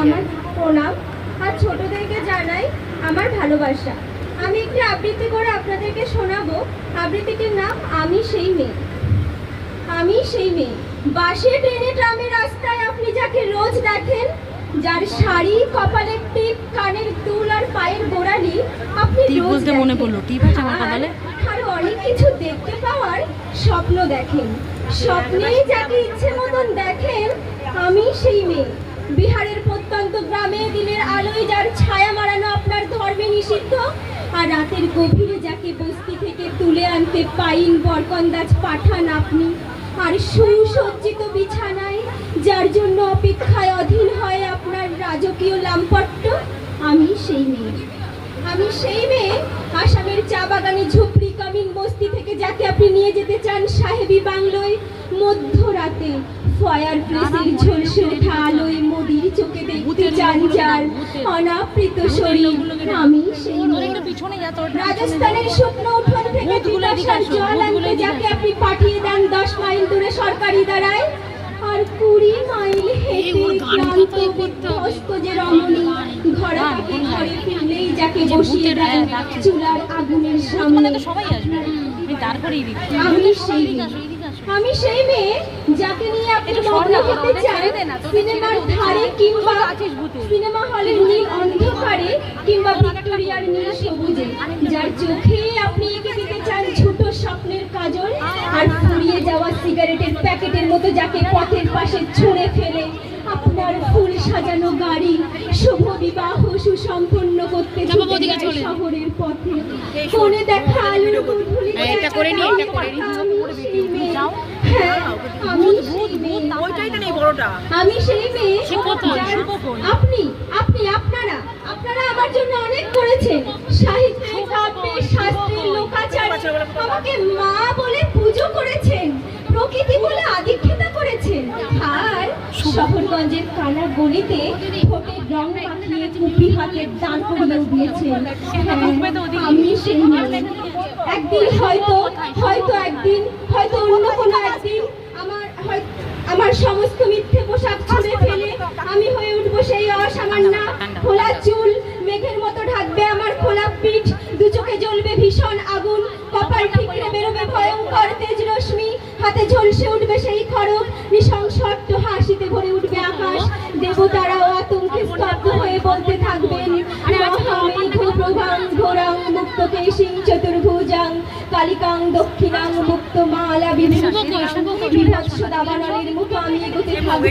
আমার প্রণাম আর ছোটদেরকে জানাই আমার ভালোবাসা। আমি একটি আবৃত্তি করে আপনাদেরকে শোনাবো। আবৃত্তিটির নাম আমি সেই মেয়ে। আমি সেই মেয়ে, বাসে ট্রেনে ট্রামে রাস্তায় আপনি যাকে রোজ দেখেন, যার শাড়ি, কপালের টিপ, কানের দুল আর পায়ের গোড়ালি আপনি রোজ মনে পড়লো আরো অনেক কিছু দেখতে পাওয়ার স্বপ্ন দেখেন। স্বপ্নেই যাকে ইচ্ছে মতন দেখেন, আমি সেই মেয়ে। বিহারের প্রত্যন্ত গ্রামে দিনের আলোয় যার ছায়া মারানো আপনার ধর্মে নিষিদ্ধ, আর রাতের গভীরে যাকে বস্তি থেকে তুলে আনতে পাইন বরকন্দাজ পাঠান আপনি, আর সুসজ্জিত বিছানায় যার জন্য অপেক্ষায় অধীন হয় আপনার রাজকীয় লাম্পট্য, আমি সেই মেয়ে। আমি সেই মেয়ে, আসামের চা বাগানে ঝুপড়ি কামিন বস্তি থেকে যাকে আপনি নিয়ে যেতে চান সাহেবি বাংলোয় মধ্যরাতে, ফায়ার প্লেসের ঝলসে ওঠা আলোয় মোদির চোখে দেখতে চান যার অনাবৃত শরীর, আমি সেই মেয়ে। রাজস্থানের শুকনো উঠোন থেকে পিপাসার জল আনতে যাকে আপনি পাঠিয়ে দেন 10 মাইল দূরে সরকারি দাঁড়ায়, আর 20 মাইল হেঁটে ক্লান্ত বিধ্বস্ত যে রমণী ঘরে পাখি ঘরে ফিরলেই যাকে বসিয়ে দেন চুলার আগুনের সামনে, আমি সেই মেয়ে। আমি সেই মেয়ে যাকে নিয়ে আপনি মগ্ন হতে চান সিনেমার ধারে কিংবা সিনেমা হলের নীল অন্ধকারে কিংবা ভিক্টোরিয়ার নীল সবুজে, যার চোখে আপনি এঁকে দিতে চান ছোট স্বপ্নের কাজল, আর ফুরিয়ে যাওয়া সিগারেটের প্যাকেটের মতো যাকে পথের পাশে ছুঁড়ে ফেলে আপনার ফুল সাজানো গাড়ি শুভ বিবাহ সুসম্পন্ন করতে শহরের পথে কোণে দেখা আলোর গধূলি। আমি সেই মেয়ে। আপনি আপনি আপনারা আপনারা আমার জন্য অনেক করেছেন, সাহিত্যে কাব্যে শাস্ত্রে লোকাচার আমাকে মা বলে পুজো করেছেন, প্রকৃতি বলে আদিক্ষেতা করেছেন, আর শহরগঞ্জের কানা গলিতে ভোটের রং মাখিয়ে কুপি হাতে দান করিয়ে দিয়েছেন। আমি সেই মেয়ে। একদিন হয়তো অন্য কোনো একদিন আমার সমস্ত মিথ্যে পোশাক ছুঁড়ে ফেলে আমি হয়ে উঠবো সেই অসামান্য। খোলা চুল মেঘের মতো ঢাকবে আমার খোলা পিঠ, দু চোখে জ্বলবে ভীষণ আগুন, কপাল ঠিকরে বেরোবে ভয়ঙ্কর তেজ রশ্মি, হাতে ঝলসে উঠবে সেই খড়গ, নৃশংস হাসিতে ভরে উঠবে আকাশ, দেবতারাও আতঙ্কে স্তব্ধ হয়ে বলতে থাকবেন ঘোরাং মুক্ত কেশিং চতুর্ভুজাং কালিকাং দক্ষিণাং মুক্ত মালা বিভৎস দাবানলের মুখে আমি এগোতে থাকবো।